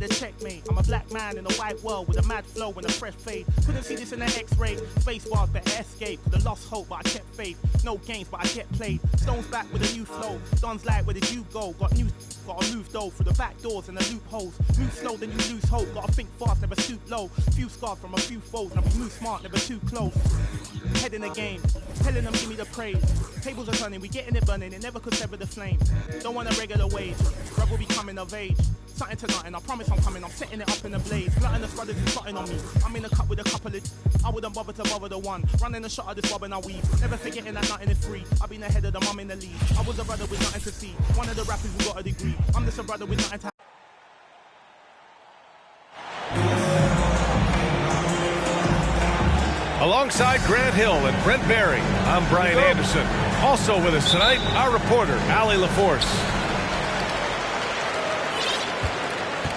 The checkmate. I'm a black man in a white world with a mad flow and a fresh fade. Couldn't see this in an X-ray. Space bars, better escape. Could've lost hope, but I kept faith. No games, but I get played. Stones back with a new flow. Don's like, where did you go? Gotta move though through the back doors and the loopholes. Move slow, then you lose hope. Gotta think fast, never stoop low. Few scars from a few foes. Now we move smart, never too close. Head in the game, telling them give me the praise. Tables are turning, we getting it burning. It never could sever the flame. Don't want a regular wage. Brother will be coming of age. Something to nothing, I promise I'm coming. I'm setting it up in a blaze. Gluttonous brothers is plotting on me. I'm in a cup with a couple of. I wouldn't bother to bother the one. Running a shot of this bob and I weave. Never forgetting that nothing is free. I've been ahead of the mum in the lead. I was a brother with nothing to see. One of the rappers who got a degree. I'm just a brother with nothing to. Alongside Grant Hill and Brent Berry, I'm Brian Anderson. Also with us tonight, our reporter, Allie LaForce.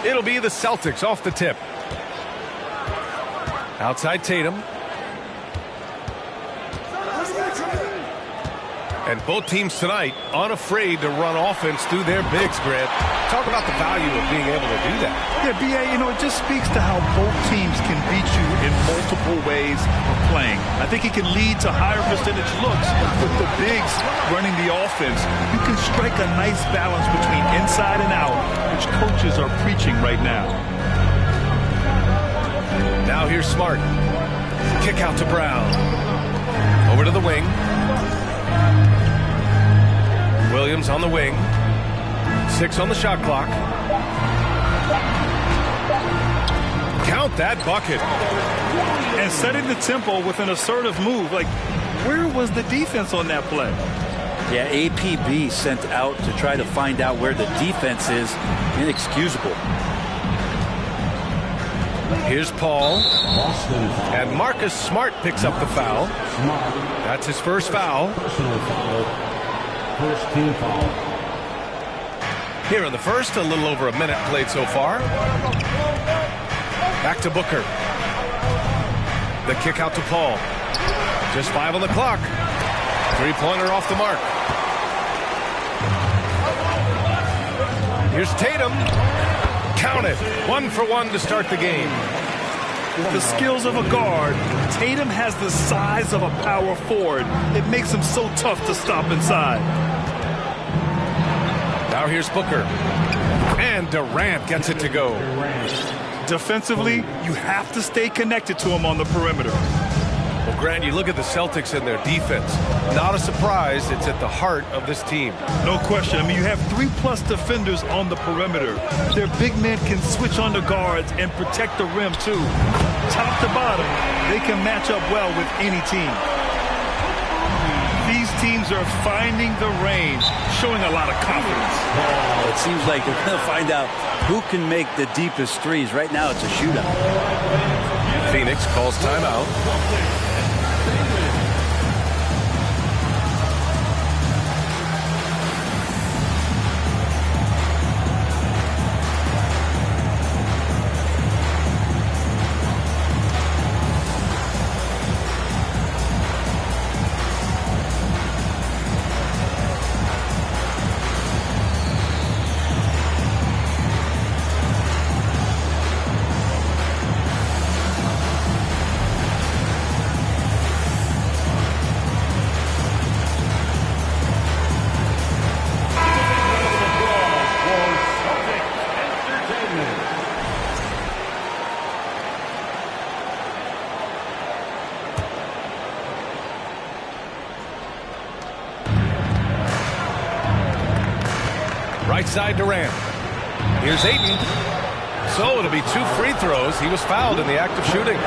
It'll be the Celtics off the tip. Outside Tatum. And both teams tonight unafraid to run offense through their bigs, Grant. Talk about the value of being able to do that. Yeah, B.A., it just speaks to how both teams can beat you in multiple ways of playing. I think it can lead to higher percentage looks with the bigs running the offense. You can strike a nice balance between inside and out, which coaches are preaching right now. Now here's Smart. Kick out to Brown. Over to the wing. Williams on the wing. 6 on the shot clock. Count that bucket. And setting the tempo with an assertive move. Like, where was the defense on that play? Yeah, APB sent out to try to find out where the defense is. Inexcusable. Here's Paul. And Marcus Smart picks up the foul. That's his first foul. First team foul. Here in the first, a little over a minute played so far. Back to Booker. The kick out to Paul. Just 5 on the clock. Three-pointer off the mark. Here's Tatum. Count it. 1 for 1 to start the game. The skills of a guard. Tatum has the size of a power forward. It makes him so tough to stop inside. Now here's Booker. And Durant gets it to go. Defensively, you have to stay connected to him on the perimeter. Well, Grant, you look at the Celtics and their defense. Not a surprise, it's at the heart of this team. No question. I mean, you have 3+ defenders on the perimeter. Their big men can switch on the guards and protect the rim, too. Top to bottom, they can match up well with any team. These teams are finding the range, showing a lot of confidence. Oh, it seems like they're going to find out who can make the deepest threes. Right now, it's a shootout. Phoenix calls timeout. Right side Durant. Here's Ayton. So it'll be 2 free throws. He was fouled in the act of shooting.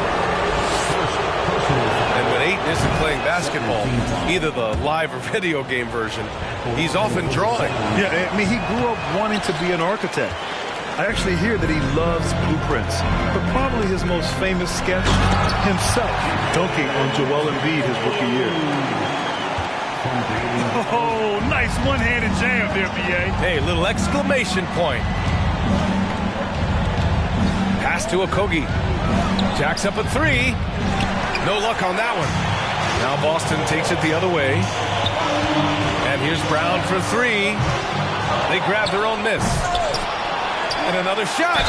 And when Ayton isn't playing basketball, either the live or video game version, he's often drawing. Yeah, I mean, he grew up wanting to be an architect. I actually hear that he loves blueprints. But probably his most famous sketch, himself dunking on Joel Embiid his rookie year. Oh, nice one-handed jam there, B.A. Hey, little exclamation point. Pass to Okogie. Jacks up a 3. No luck on that one. Now Boston takes it the other way. And here's Brown for 3. They grab their own miss. And another shot.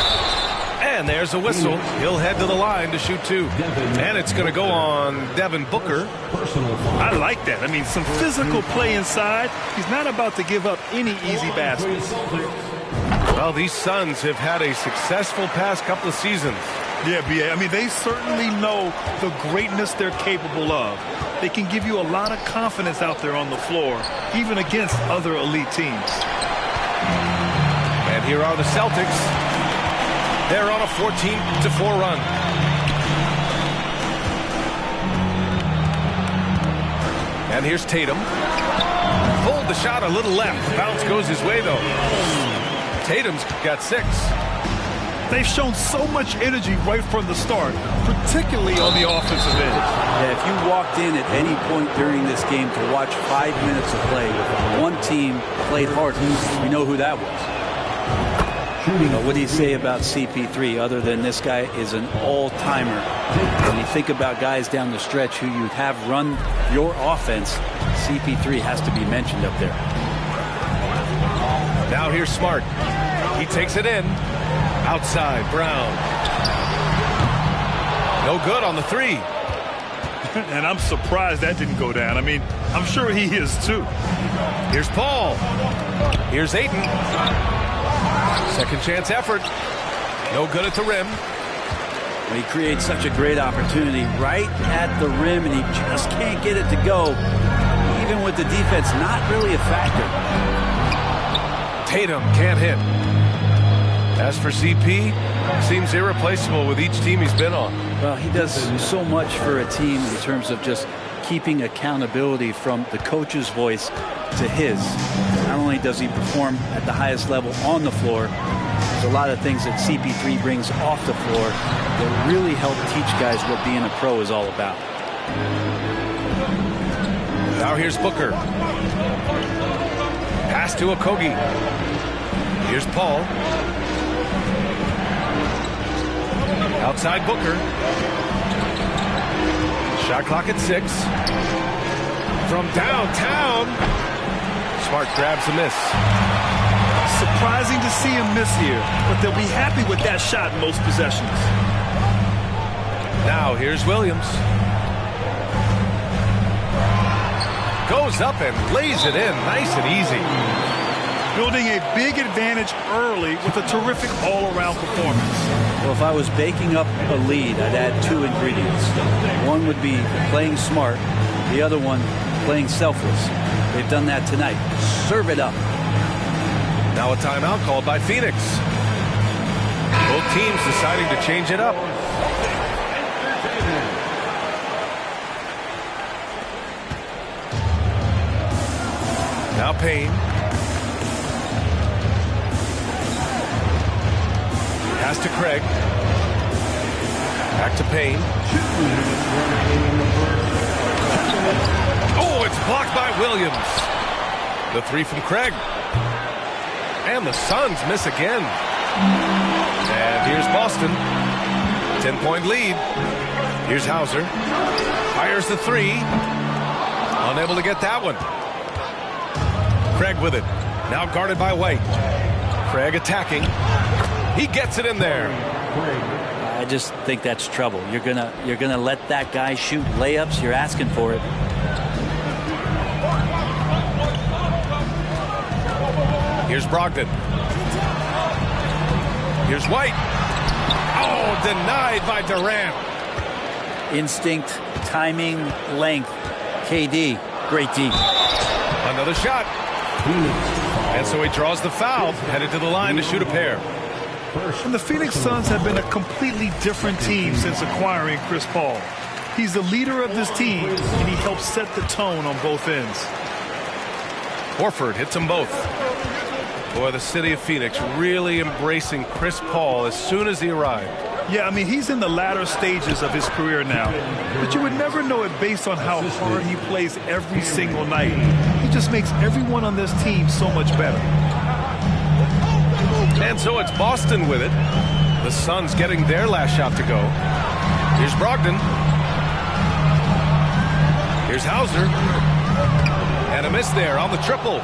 And there's a whistle. He'll head to the line to shoot 2. And it's going to go on Devin Booker. I like that. I mean, some physical play inside. He's not about to give up any easy baskets. Well, these Suns have had a successful past couple of seasons. Yeah, B.A. I mean, they certainly know the greatness they're capable of. They can give you a lot of confidence out there on the floor, even against other elite teams. And here are the Celtics. They're on a 14-4 run. And here's Tatum. Pulled the shot a little left. Bounce goes his way, though. Tatum's got 6. They've shown so much energy right from the start, particularly on the offensive end. Yeah, if you walked in at any point during this game to watch 5 minutes of play, one team played harder. You know who that was. What do you say about CP3 other than this guy is an all-timer? When you think about guys down the stretch who you have run your offense, CP3 has to be mentioned up there. Now here's Smart. He takes it in. Outside, Brown. No good on the 3. And I'm surprised that didn't go down. I mean, I'm sure he is too. Here's Paul. Here's Ayton. Second chance effort. No good at the rim. He creates such a great opportunity right at the rim, and he just can't get it to go. Even with the defense not really a factor. Tatum can't hit. As for CP, seems irreplaceable with each team he's been on. Well, he does so much for a team in terms of just keeping accountability from the coach's voice to his. Not only does he perform at the highest level on the floor, there's a lot of things that CP3 brings off the floor that really help teach guys what being a pro is all about. Now here's Booker. Pass to Okogie. Here's Paul. Outside Booker. Shot clock at 6. From downtown. Smart grabs a miss. Surprising to see him miss here, but they'll be happy with that shot in most possessions. Now here's Williams. Goes up and lays it in nice and easy. Building a big advantage early with a terrific all-around performance. Well, if I was baking up a lead, I'd add 2 ingredients. One would be playing smart. The other one, playing selfless. They've done that tonight. Serve it up. Now a timeout called by Phoenix. Both teams deciding to change it up. Now Payne. Pass to Craig. Back to Payne. Oh, it's blocked by Williams. The 3 from Craig. And the Suns miss again. And here's Boston. 10-point lead. Here's Hauser. Fires the 3. Unable to get that one. Craig with it. Now guarded by White. Craig attacking. He gets it in there. I just think that's trouble. You're gonna let that guy shoot layups. You're asking for it. Here's Brogdon. Here's White. Oh, denied by Durant. Instinct, timing, length. KD, great D. Another shot. And so he draws the foul, headed to the line to shoot a pair. And the Phoenix Suns have been a completely different team since acquiring Chris Paul. He's the leader of this team, and he helps set the tone on both ends. Horford hits them both. Boy, the city of Phoenix really embracing Chris Paul as soon as he arrived. Yeah, I mean, he's in the latter stages of his career now. But you would never know it based on how hard he plays every single night. He just makes everyone on this team so much better. And so it's Boston with it. The Suns getting their last shot to go. Here's Brogdon. Here's Hauser. And a miss there on the triple.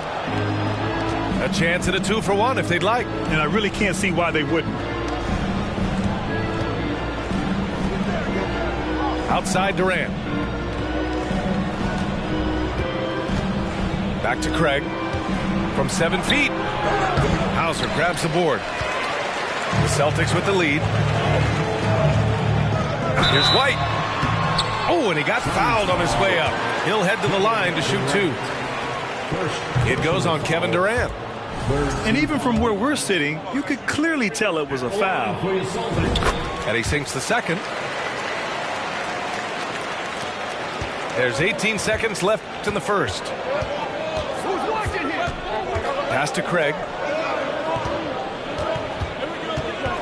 A chance at a 2-for-1 if they'd like. And I really can't see why they wouldn't. Outside Durant. Back to Craig. From 7 feet. Hauser grabs the board. The Celtics with the lead. Here's White. Oh, and he got fouled on his way up. He'll head to the line to shoot 2. It goes on Kevin Durant. And even from where we're sitting, you could clearly tell it was a foul. And he sinks the second. There's 18 seconds left in the first. Pass to Craig.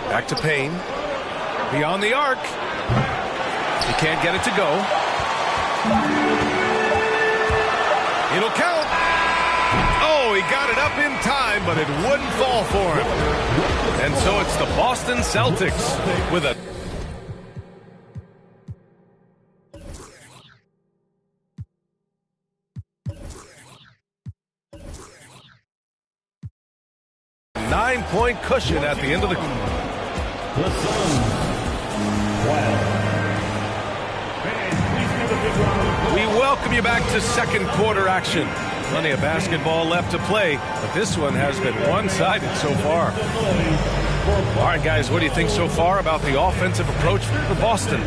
Back to Payne. Beyond the arc. He can't get it to go. It'll count. Oh, he got it up in time, but it wouldn't fall for him. And so it's the Boston Celtics with a nine-point cushion at the end of the We welcome you back to second quarter action. Plenty of basketball left to play, but this one has been one-sided so far. All right, guys, what do you think so far about the offensive approach for Boston?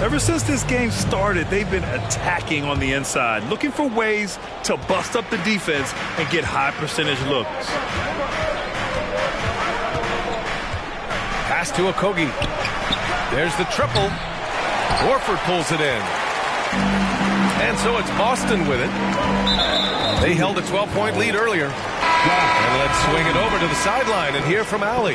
Ever since this game started, they've been attacking on the inside, looking for ways to bust up the defense and get high percentage looks. Pass to Okogie. There's the triple. Horford pulls it in. And so it's Boston with it. They held a 12-point lead earlier. And let's swing it over to the sideline and hear from Allie.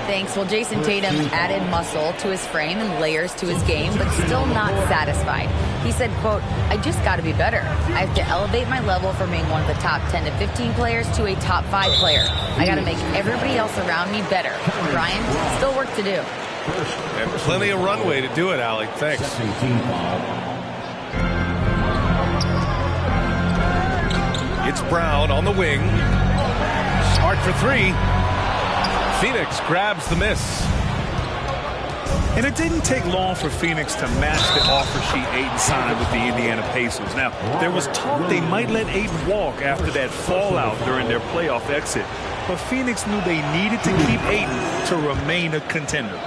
Thanks. Well, Jason Tatum added muscle to his frame and layers to his game, but still not satisfied. He said, quote, "I just got to be better. I have to elevate my level from being one of the top 10 to 15 players to a top 5 player. I got to make everybody else around me better." Brian, still work to do. And plenty of runway to do it, Allie. Thanks. It's Brown on the wing. Smart for 3. Phoenix grabs the miss. And it didn't take long for Phoenix to match the offer sheet Ayton signed with the Indiana Pacers. Now, there was talk they might let Ayton walk after that fallout during their playoff exit. But Phoenix knew they needed to keep Ayton to remain a contender.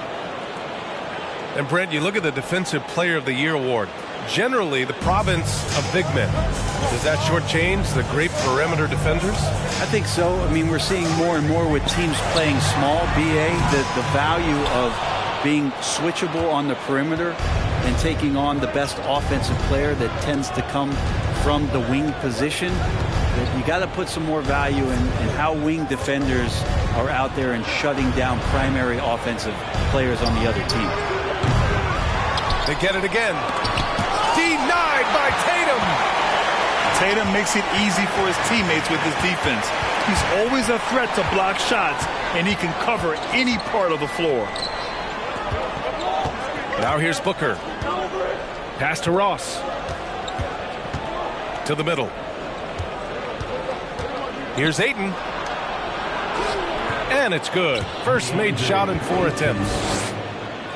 And Brent, you look at the Defensive Player of the Year award. Generally, the province of big men. Does that shortchange the great perimeter defenders? I think so. I mean, we're seeing more and more with teams playing small, BA, the value of being switchable on the perimeter and taking on the best offensive player that tends to come from the wing position. You got to put some more value in how wing defenders are out there and shutting down primary offensive players on the other team. They get it again. Denied by Tatum. Tatum makes it easy for his teammates with his defense. He's always a threat to block shots, and he can cover any part of the floor. Now here's Booker. Pass to Ross. To the middle. Here's Ayton. And it's good. First made shot in 4 attempts.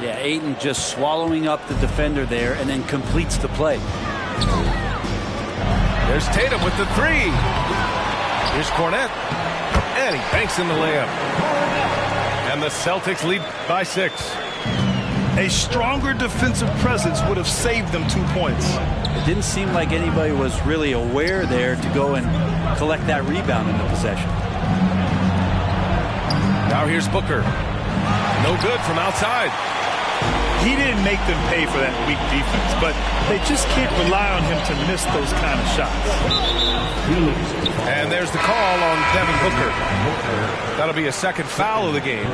Yeah, Ayton just swallowing up the defender there and then completes the play. There's Tatum with the 3. Here's Cornette. And he banks in the layup. And the Celtics lead by 6. A stronger defensive presence would have saved them 2 points. It didn't seem like anybody was really aware there to go and collect that rebound in the possession. Now here's Booker. No good from outside. He didn't make them pay for that weak defense, but they just can't rely on him to miss those kind of shots. And there's the call on Devin Booker. That'll be a second foul of the game.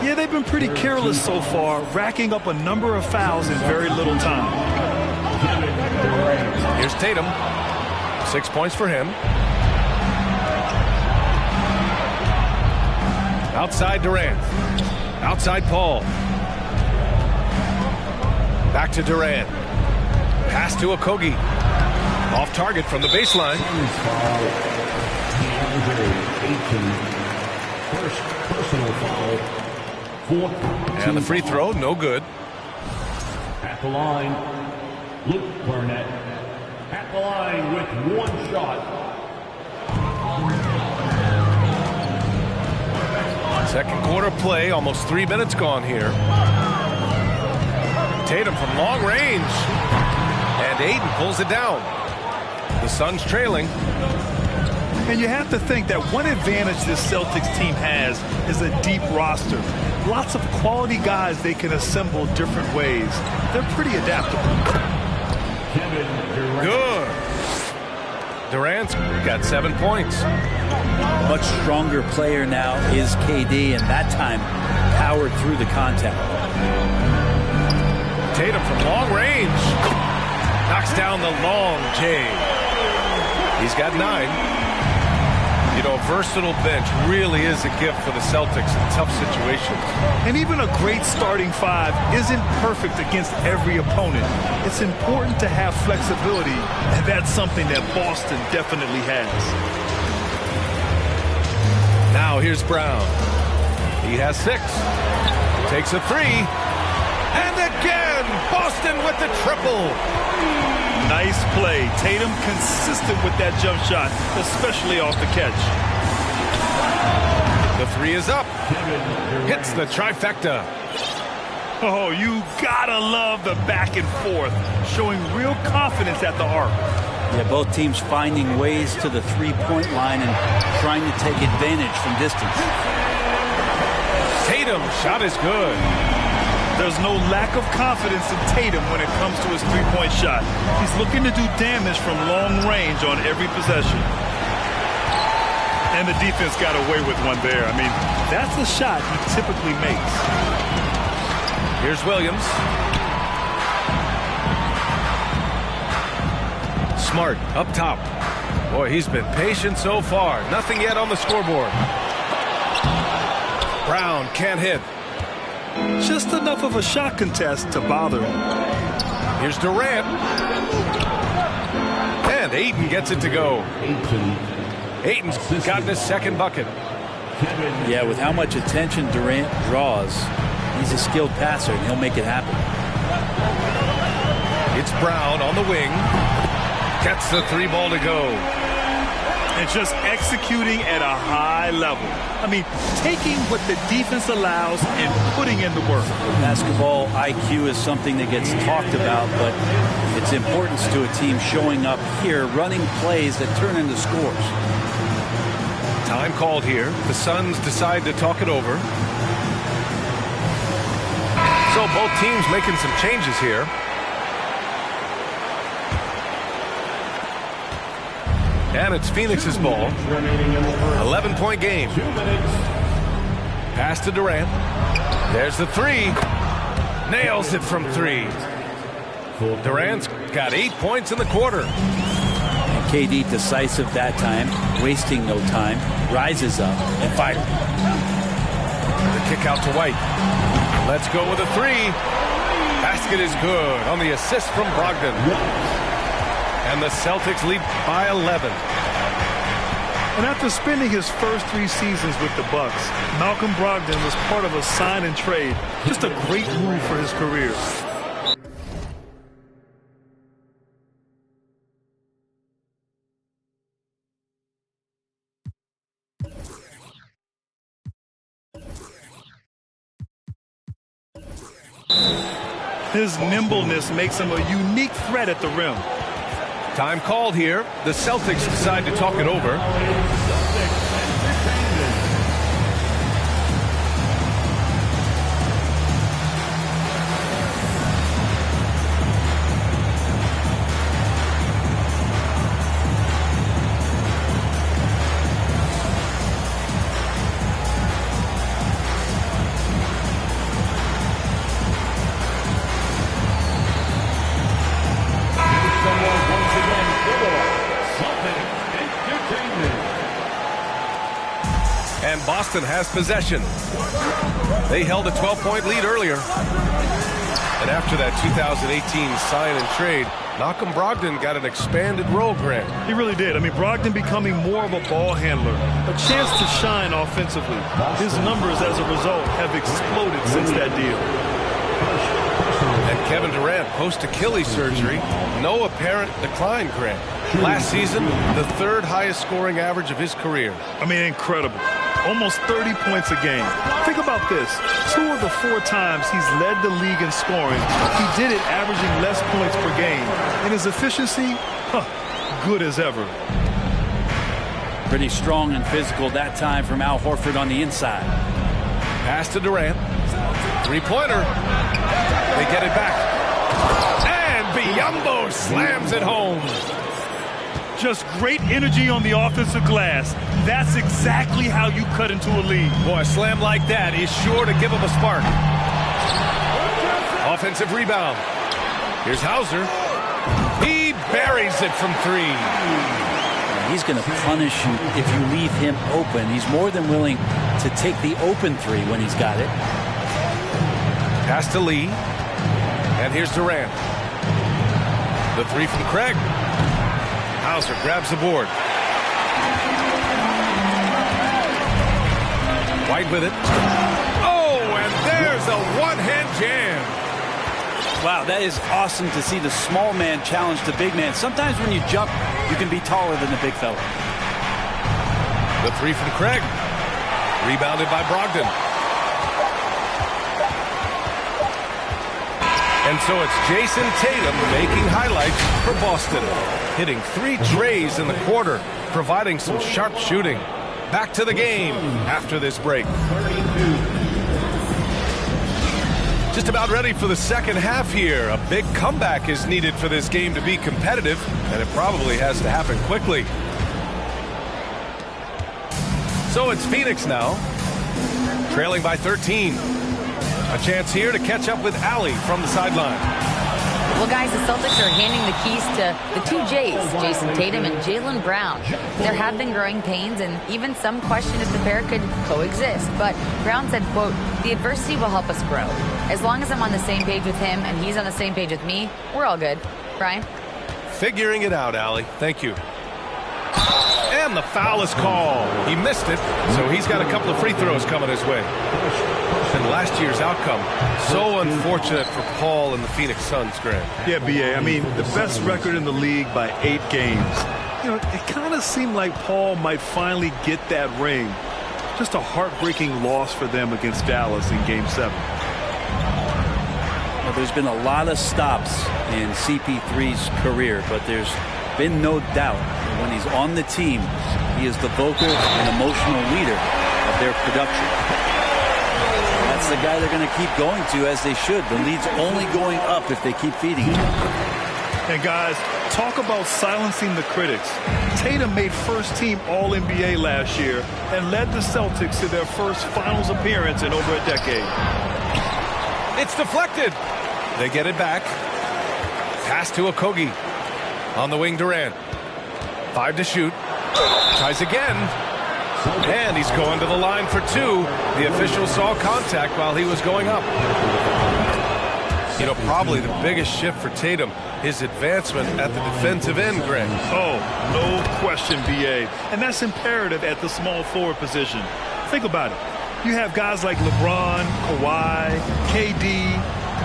Yeah, they've been pretty careless so far, racking up a number of fouls in very little time. Here's Tatum. 6 points for him. Outside Durant. Outside Paul. Back to Durant. Pass to Okogie. Off target from the baseline. First personal foul. And the free throw, no good. At the line, Luke Burnett. At the line with one shot. Second quarter play, almost 3 minutes gone here. Tatum from long range. And Ayton pulls it down. The Suns trailing. And you have to think that one advantage this Celtics team has is a deep roster. Lots of quality guys they can assemble different ways. They're pretty adaptable. Good. Durant's got 7 points. Much stronger player now is KD, and that time powered through the contact. Tatum from long range. Knocks down the long J. He's got 9. You know, a versatile bench really is a gift for the Celtics in tough situations. And even a great starting 5 isn't perfect against every opponent. It's important to have flexibility, and that's something that Boston definitely has. Now here's Brown. He has 6. Takes a 3. And again, Boston with the triple. Nice play. Tatum consistent with that jump shot, especially off the catch. The 3 is up. Hits the trifecta. Oh, you gotta love the back and forth, showing real confidence at the arc. Yeah, both teams finding ways to the three-point line and trying to take advantage from distance. Tatum, shot is good. There's no lack of confidence in Tatum when it comes to his three-point shot. He's looking to do damage from long range on every possession. And the defense got away with one there. I mean, that's the shot he typically makes. Here's Williams. Smart up top. Boy, he's been patient so far. Nothing yet on the scoreboard. Brown can't hit. Just enough of a shot contest to bother him. Here's Durant. And Ayton gets it to go. Ayton's gotten his second bucket. Yeah, with how much attention Durant draws, he's a skilled passer, and he'll make it happen. It's Brown on the wing. Gets the 3 ball to go. And just executing at a high level. I mean, taking what the defense allows and putting in the work. Basketball IQ is something that gets talked about, but its importance to a team showing up here, running plays that turn into scores. Time called here. The Suns decide to talk it over. So both teams making some changes here. And it's Phoenix's ball. 11-point game. Pass to Durant. There's the 3. Nails it from 3. Durant's got 8 points in the quarter. And KD decisive that time, wasting no time, rises up and fires. The kick out to White. Let's go with a 3. Basket is good on the assist from Brogdon. And the Celtics lead by 11. And after spending his first 3 seasons with the Bucks, Malcolm Brogdon was part of a sign and trade. Just a great move for his career. His nimbleness makes him a unique threat at the rim. Time called here. The Celtics decide to talk it over. And Boston has possession. They held a 12-point lead earlier. And after that 2018 sign and trade, Malcolm Brogdon got an expanded role, Grant. He really did. I mean, Brogdon becoming more of a ball handler, a chance to shine offensively. His numbers as a result have exploded since that deal. And Kevin Durant, post-Achilles surgery, no apparent decline, Grant. Last season, the third highest scoring average of his career. I mean, incredible. Almost 30 points a game. Think about this. 2 of the 4 times he's led the league in scoring, he did it averaging less points per game. And his efficiency, good as ever. Pretty strong and physical that time from Al Horford on the inside. Pass to Durant. Three-pointer. They get it back. And Biyombo slams it home. Just great energy on the offensive glass. That's exactly how you cut into a lead. Boy, a slam like that is sure to give him a spark. Offensive rebound. Here's Hauser. He buries it from 3. He's going to punish you if you leave him open. He's more than willing to take the open 3 when he's got it. Pass to Lee. And here's Durant. The 3 from Craig. Hauser grabs the board. White with it. Oh, and there's a one-hand jam. Wow, that is awesome to see the small man challenge the big man. Sometimes when you jump, you can be taller than the big fella. The 3 from Craig. Rebounded by Brogdon. And so it's Jason Tatum making highlights for Boston. Hitting 3 trays in the quarter, providing some sharp shooting. Back to the game after this break. Just about ready for the second half here. A big comeback is needed for this game to be competitive, and it probably has to happen quickly. So it's Phoenix now, trailing by 13. A chance here to catch up with Allie from the sideline. Well, guys, the Celtics are handing the keys to the 2 J's, Jason Tatum and Jaylen Brown. There have been growing pains, and even some question if the pair could coexist. But Brown said, quote, "The adversity will help us grow. As long as I'm on the same page with him and he's on the same page with me, we're all good." Brian? Figuring it out, Allie. Thank you. And the foul is called. He missed it, so he's got a couple of free throws coming his way. And last year's outcome, so unfortunate for Paul and the Phoenix Suns, Grant. Yeah, B.A., I mean, the best record in the league by 8 games. You know, it kind of seemed like Paul might finally get that ring. Just a heartbreaking loss for them against Dallas in Game 7. Well, there's been a lot of stops in CP3's career, but there's been no doubt that when he's on the team, he is the vocal and emotional leader of their production. That's the guy they're going to keep going to, as they should. The lead's only going up if they keep feeding him. And guys, talk about silencing the critics. Tatum made first-team All-NBA last year and led the Celtics to their first finals appearance in over a decade. It's deflected. They get it back. Pass to Okogie. On the wing, Durant. 5 to shoot. Tries again. And he's going to the line for 2. The official saw contact while he was going up. You know, probably the biggest shift for Tatum, his advancement at the defensive end, Greg. Oh, no question, B.A. And that's imperative at the small forward position. Think about it. You have guys like LeBron, Kawhi, KD.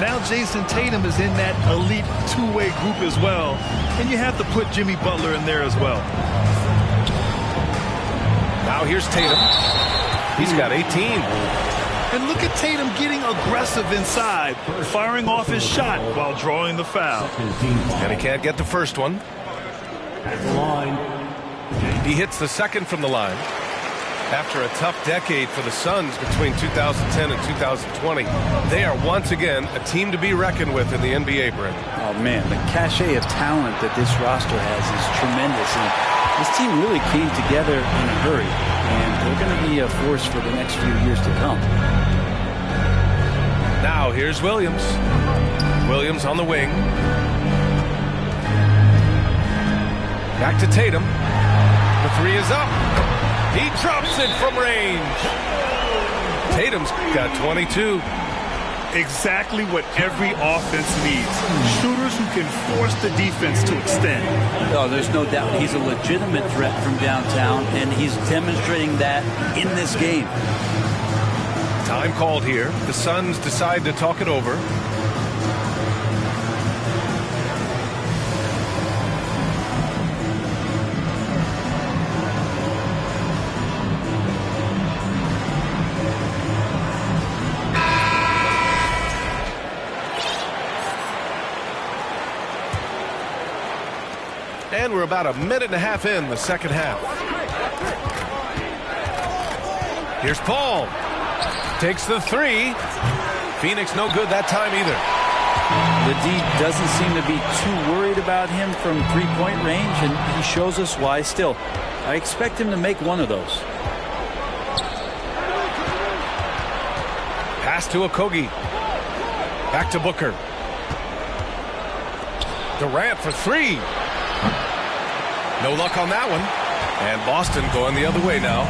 Now Jason Tatum is in that elite 2-way group as well. And you have to put Jimmy Butler in there as well. Now here's Tatum. He's got 18. And look at Tatum getting aggressive inside, firing off his shot while drawing the foul. And he can't get the first one. At the line. He hits the second from the line. After a tough decade for the Suns between 2010 and 2020, they are once again a team to be reckoned with in the NBA, Brent. Oh, man, the cachet of talent that this roster has is tremendous. And this team really came together in a hurry, and they're going to be a force for the next few years to come. Now here's Williams. Williams on the wing. Back to Tatum. The 3 is up. He drops it from range. Tatum's got 22. Exactly what every offense needs. Shooters who can force the defense to extend. Oh, there's no doubt he's a legitimate threat from downtown, and he's demonstrating that in this game. Time called here. The Suns decide to talk it over. And we're about a minute and a half in the second half. Here's Paul. Takes the three. Phoenix no good that time either. The D doesn't seem to be too worried about him from three-point range, and he shows us why still. I expect him to make one of those. Pass to Okogie. Back to Booker. Durant for three. No luck on that one. And Boston going the other way now.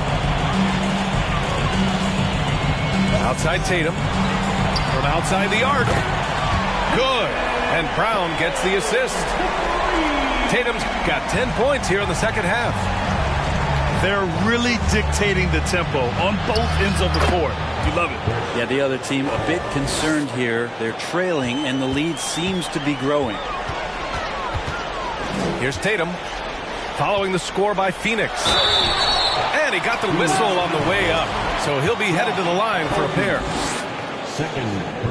Outside Tatum. From outside the arc. Good. And Brown gets the assist. Tatum's got 10 points here in the second half. They're really dictating the tempo on both ends of the court. You love it. Yeah, the other team a bit concerned here. They're trailing, and the lead seems to be growing. Here's Tatum. Following the score by Phoenix. And he got the whistle on the way up. So he'll be headed to the line for a pair.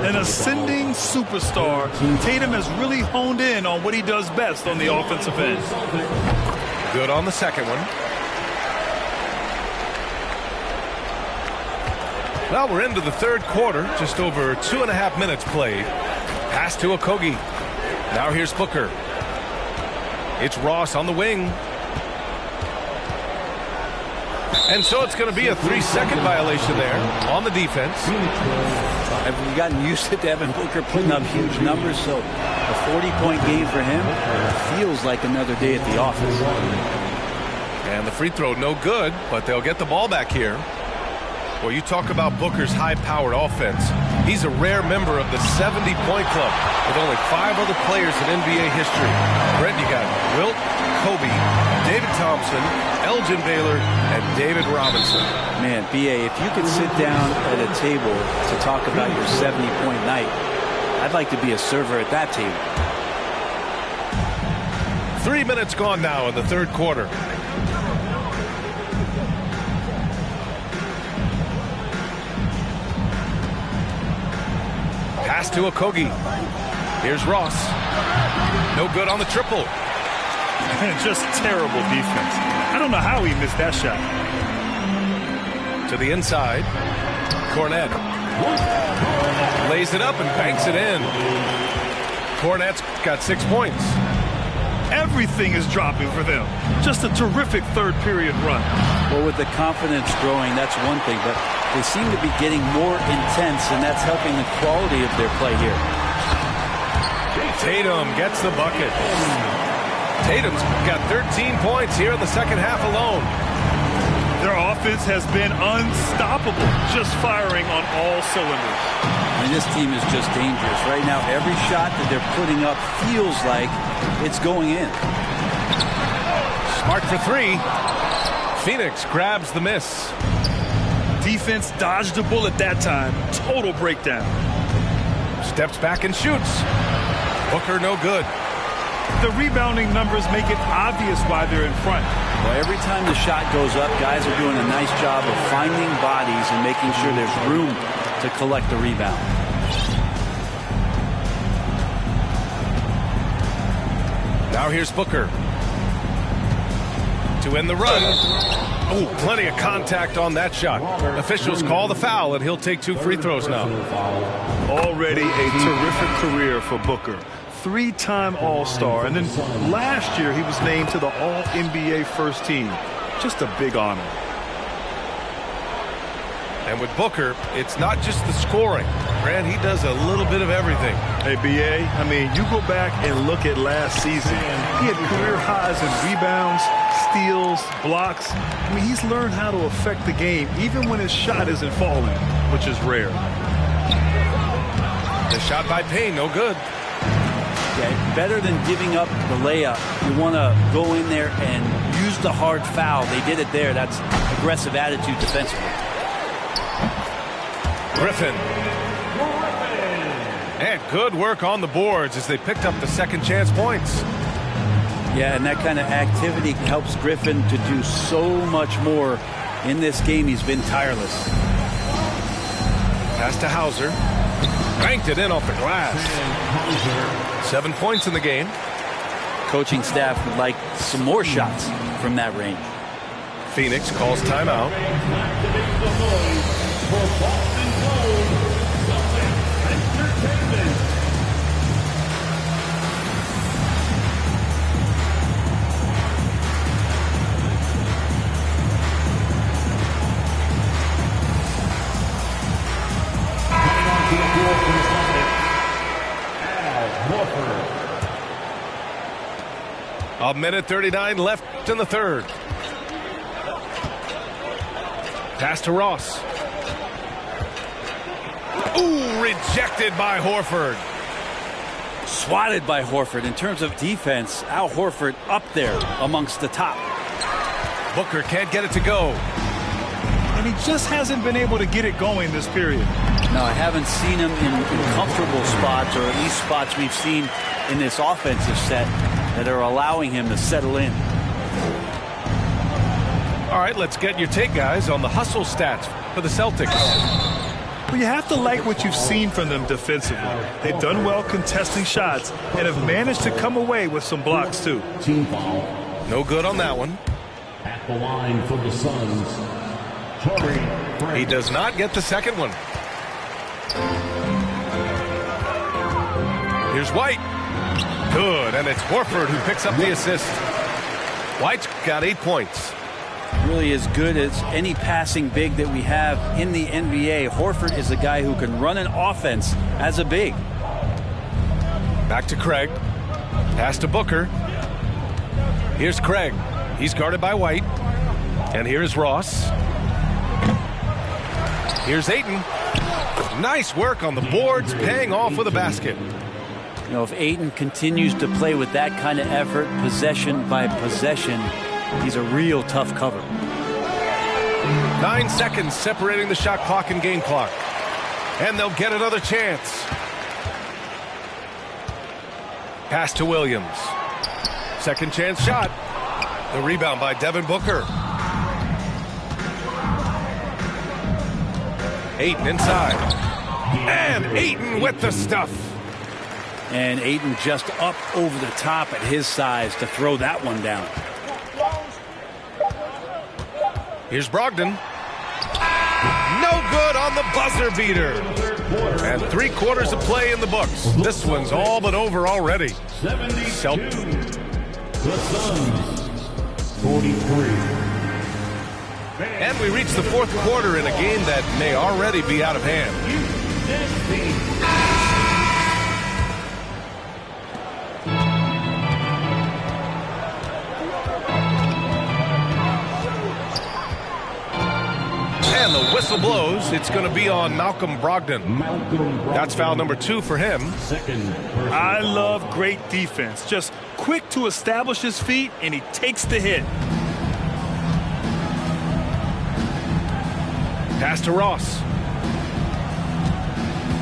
An ascending superstar, Tatum has really honed in on what he does best on the offensive end. Good on the second one. Well, we're into the third quarter. Just over 2.5 minutes played. Pass to Okogie. Now here's Booker. It's Ross on the wing. And so it's going to be a 3-second violation there on the defense. I've gotten used to Devin Booker putting up huge numbers, so a 40-point game for him feels like another day at the office. And the free throw no good, but they'll get the ball back here. Well, you talk about Booker's high-powered offense. He's a rare member of the 70-point club with only 5 other players in NBA history. Brent, you got Wilt, Kobe, David Thompson, Elgin Baylor, and David Robinson. Man, B.A., if you could sit down at a table to talk about your 70-point night, I'd like to be a server at that table. 3 minutes gone now in the third quarter. Pass to Okogie. Here's Ross. No good on the triple. Just terrible defense. I don't know how he missed that shot. To the inside. Cornet. Lays it up and banks it in. Cornet's got 6 points. Everything is dropping for them. Just a terrific third period run. Well, with the confidence growing, that's one thing, but they seem to be getting more intense, and that's helping the quality of their play here. Tatum gets the bucket. Tatum's got 13 points here in the second half alone. Their offense has been unstoppable, just firing on all cylinders. And this team is just dangerous. Right now, every shot that they're putting up feels like it's going in. Smart for three. Phoenix grabs the miss. Defense dodged a bullet that time. Total breakdown. Steps back and shoots. Booker no good. The rebounding numbers make it obvious why they're in front. Well, every time the shot goes up, guys are doing a nice job of finding bodies and making sure there's room to collect the rebound. Now here's Booker. To end the run. Oh, plenty of contact on that shot. Officials call the foul, and he'll take 2 free throws now. Already a terrific career for Booker. 3-time All-Star, and then last year he was named to the All-NBA first team. Just a big honor. And with Booker, it's not just the scoring. Grant, he does a little bit of everything. Hey, B.A., I mean, you go back and look at last season. He had career highs in rebounds, steals, blocks. I mean, he's learned how to affect the game, even when his shot isn't falling, which is rare. The shot by Payne, no good. Yeah, better than giving up the layup. You want to go in there and use the hard foul. They did it there. That's aggressive attitude defensively. Griffin. And good work on the boards as they picked up the second chance points. Yeah, and that kind of activity helps Griffin to do so much more in this game. He's been tireless. Pass to Hauser. Banked it in off the glass. 7 points in the game. Coaching staff would like some more shots from that range. Phoenix calls timeout. A minute 39 left in the third. Pass to Ross. Ooh, rejected by Horford. Swatted by Horford. In terms of defense, Al Horford up there amongst the top. Booker can't get it to go. And he just hasn't been able to get it going this period. No, I haven't seen him in comfortable spots, or at least spots we've seen in this offensive set that are allowing him to settle in. All right, let's get your take, guys, on the hustle stats for the Celtics. Well, you have to like what you've seen from them defensively. They've done well contesting shots and have managed to come away with some blocks, too. Team foul. No good on that one. At the line for the Suns, Torrey Craig. He does not get the second one. Here's White. Good, and it's Horford who picks up the assist. White's got 8 points. Really as good as any passing big that we have in the NBA. Horford is a guy who can run an offense as a big. Back to Craig. Pass to Booker. Here's Craig. He's guarded by White. And here's Ross. Here's Ayton. Nice work on the boards, paying off with a basket. You know, if Ayton continues to play with that kind of effort, possession by possession, he's a real tough cover. 9 seconds separating the shot clock and game clock. And they'll get another chance. Pass to Williams. Second chance shot. The rebound by Devin Booker. Ayton inside. And Ayton with the stuff. And Ayton just up over the top at his size to throw that one down. Here's Brogdon. No good on the buzzer beater. And 3 quarters of play in the books. This one's all but over already. 72. The Suns, 43. And we reach the fourth quarter in a game that may already be out of hand. And the whistle blows. It's going to be on Malcolm Brogdon. That's foul number 2 for him. I love great defense. Just quick to establish his feet, and he takes the hit. Pass to Ross.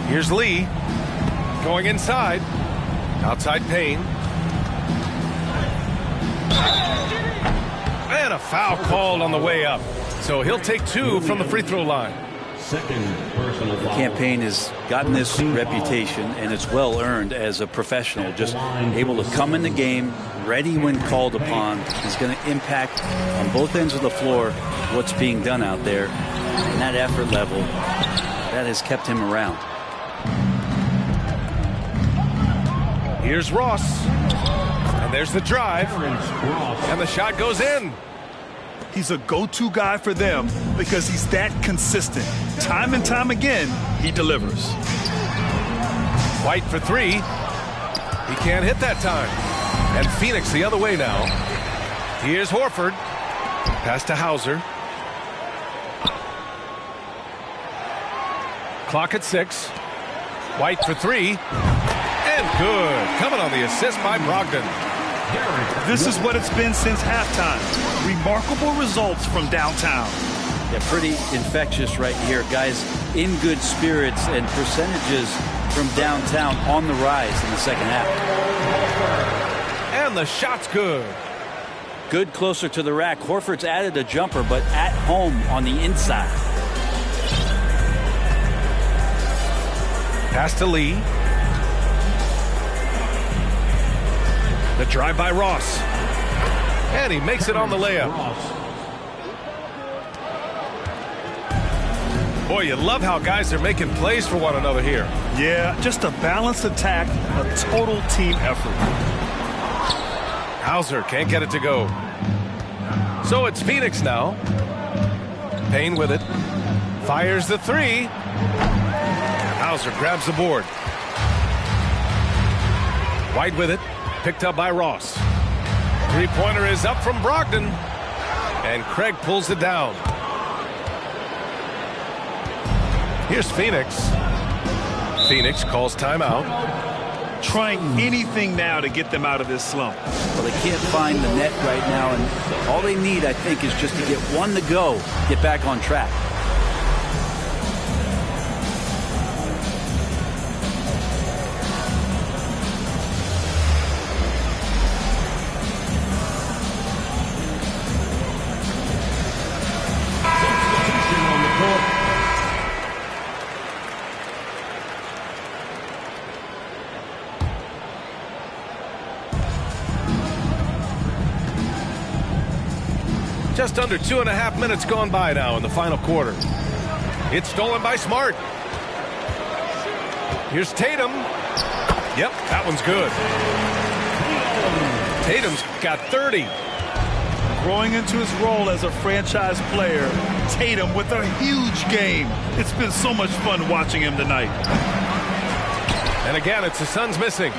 Here's Lee. Going inside. Outside Payne. And a foul called on the way up. So he'll take 2 from the free throw line. Second personal foul. Campaign has gotten this reputation, and it's well earned as a professional. Just able to come in the game, ready when called upon. Is going to impact on both ends of the floor what's being done out there. And that effort level, that has kept him around. Here's Ross. And there's the drive. And the shot goes in. He's a go-to guy for them because he's that consistent. Time and time again, he delivers. White for 3. He can't hit that time. And Phoenix the other way now. Here's Horford. Pass to Hauser. Clock at 6. White for three. And good. Coming on the assist by Brogdon. This is what it's been since halftime. Remarkable results from downtown. Yeah, pretty infectious right here. Guys in good spirits, and percentages from downtown on the rise in the second half. And the shot's good. Good closer to the rack. Horford's added a jumper, but at home on the inside. Pass to Lee. The drive by Ross. And he makes it on the layup. Boy, you love how guys are making plays for one another here. Yeah, just a balanced attack, a total team effort. Hauser can't get it to go. So it's Phoenix now. Payne with it. Fires the three. Hauser grabs the board. White with it. Picked up by Ross. Three-pointer is up from Brogdon. And Craig pulls it down. Here's Phoenix. Phoenix calls timeout. Trying anything now to get them out of this slump. Well, they can't find the net right now, and all they need, I think, is just to get one to go, get back on track. Just under 2.5 minutes gone by now in the final quarter. It's stolen by Smart. Here's Tatum. Yep, that one's good. Tatum's got 30. Growing into his role as a franchise player, Tatum with a huge game. It's been so much fun watching him tonight. And again, it's the Suns missing.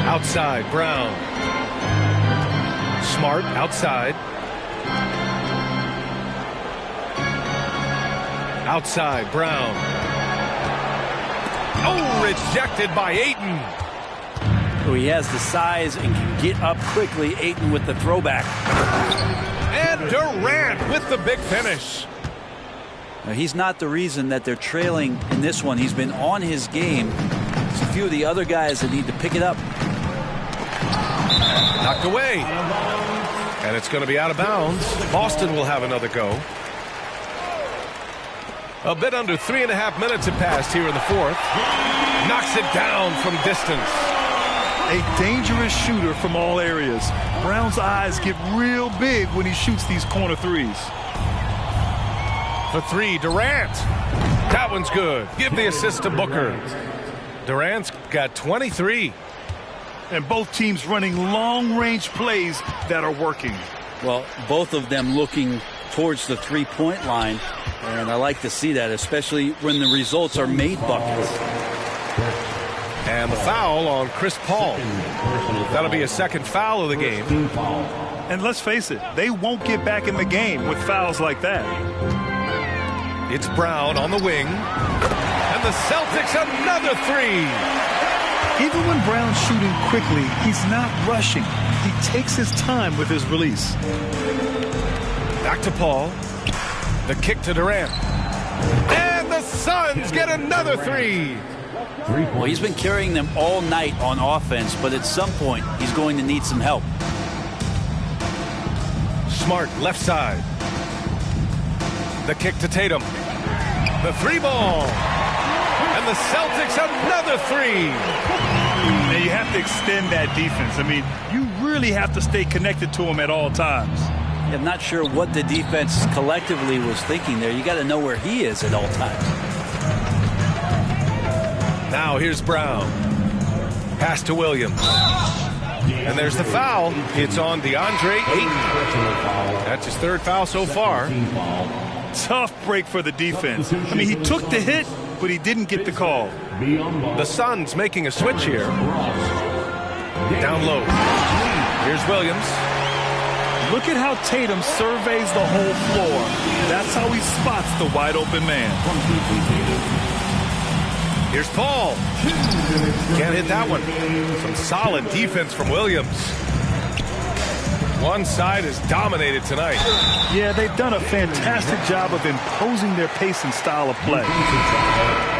Outside, Brown. Smart outside. Outside, Brown. Oh, rejected by Ayton. So he has the size and can get up quickly. Ayton with the throwback. And Durant with the big finish. Now, he's not the reason that they're trailing in this one. He's been on his game. There's a few of the other guys that need to pick it up. Knocked away. And it's going to be out of bounds. Boston will have another go. A bit under 3.5 minutes have passed here in the fourth. Knocks it down from distance. A dangerous shooter from all areas. Brown's eyes get real big when he shoots these corner threes. For three, Durant. That one's good. Give the assist to Booker. Durant's got 23. And both teams running long-range plays that are working. Well, both of them looking towards the three-point line. And I like to see that, especially when the results are made buckets. And the foul on Chris Paul. That'll be a second foul of the game. And let's face it, they won't get back in the game with fouls like that. It's Brown on the wing. And the Celtics another three. Even when Brown's shooting quickly, he's not rushing. He takes his time with his release. Back to Paul. The kick to Durant. And the Suns get another three. Well, he's been carrying them all night on offense, but at some point, he's going to need some help. Smart left side. The kick to Tatum. The three ball. And the Celtics another three. Now you have to extend that defense. I mean, you really have to stay connected to him at all times. I'm not sure what the defense collectively was thinking there. You got to know where he is at all times. Now here's Brown. Pass to Williams. And there's the foul. It's on DeAndre Ayton. That's his third foul so far. Tough break for the defense. I mean, he took the hit, but he didn't get the call. The Suns making a switch here. Down low. Here's Williams. Look at how Tatum surveys the whole floor. That's how he spots the wide open man. Here's Paul. Can't hit that one. Some solid defense from Williams. One side is dominated tonight. Yeah, they've done a fantastic job of imposing their pace and style of play.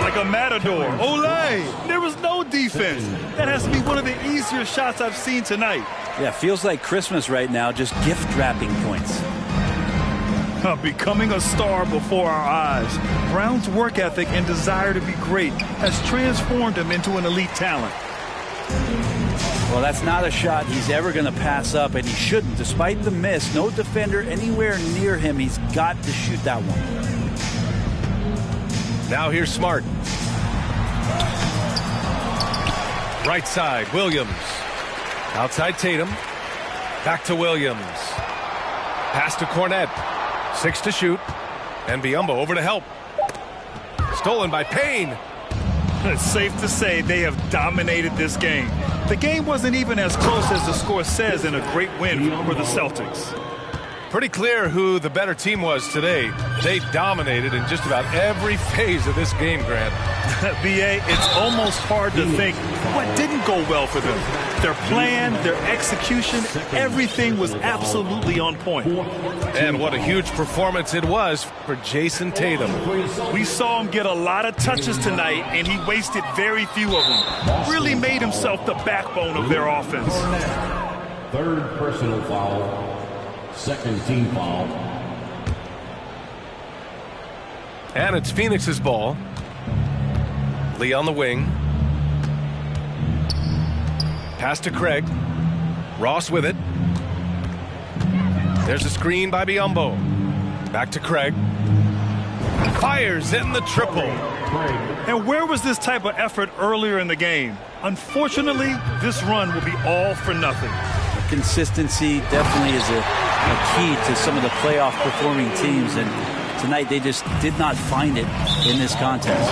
Like a matador. Olé! There was no defense. That has to be one of the easier shots I've seen tonight. Yeah, feels like Christmas right now, just gift wrapping points. Becoming a star before our eyes. Brown's work ethic and desire to be great has transformed him into an elite talent. Well, that's not a shot he's ever going to pass up, and he shouldn't. Despite the miss, no defender anywhere near him. He's got to shoot that one. Now here's Smart. Right side, Williams. Outside Tatum. Back to Williams. Pass to Cornette. 6 to shoot. And Biyombo over to help. Stolen by Payne. It's safe to say they have dominated this game. The game wasn't even as close as the score says in a great win for the Celtics. Pretty clear who the better team was today. They dominated in just about every phase of this game, Grant. B.A., it's almost hard to think what didn't go well for them. Their plan, their execution, everything was absolutely on point. And what a huge performance it was for Jason Tatum. We saw him get a lot of touches tonight, and he wasted very few of them. Really made himself the backbone of their offense. Third personal foul. Second team foul. And it's Phoenix's ball. Lee on the wing. Pass to Craig. Ross with it. There's a screen by Biyombo. Back to Craig. Fires in the triple. And where was this type of effort earlier in the game? Unfortunately, this run will be all for nothing. Consistency definitely is a key to some of the playoff performing teams, and tonight they just did not find it in this contest.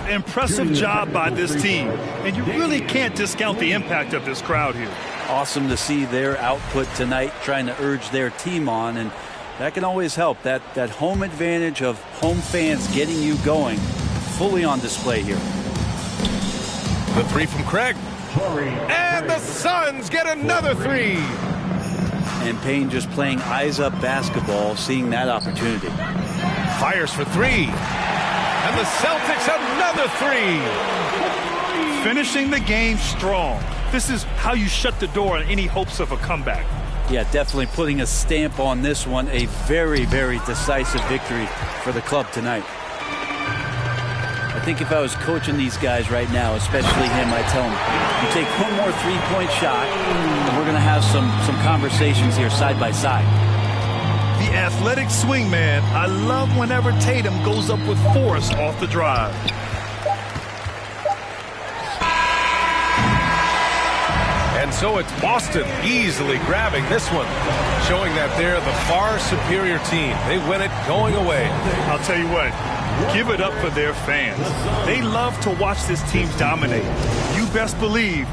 Impressive job by this team, and you really can't discount the impact of this crowd here. Awesome to see their output tonight, trying to urge their team on, and that can always help. That home advantage of home fans getting you going, fully on display here. The three from Craig. And the Suns get another three. And Payne just playing eyes-up basketball, seeing that opportunity. Fires for three. And the Celtics another three. Finishing the game strong. This is how you shut the door on any hopes of a comeback. Yeah, definitely putting a stamp on this one. A very, very decisive victory for the club tonight. I think if I was coaching these guys right now, especially him, I'd tell him, you take one more three-point shot, and we're going to have some conversations here side by side. The athletic swingman. I love whenever Tatum goes up with force off the drive. And so it's Boston easily grabbing this one, showing that they're the far superior team. They win it going away. I'll tell you what, give it up for their fans. They love to watch this team dominate. You best believe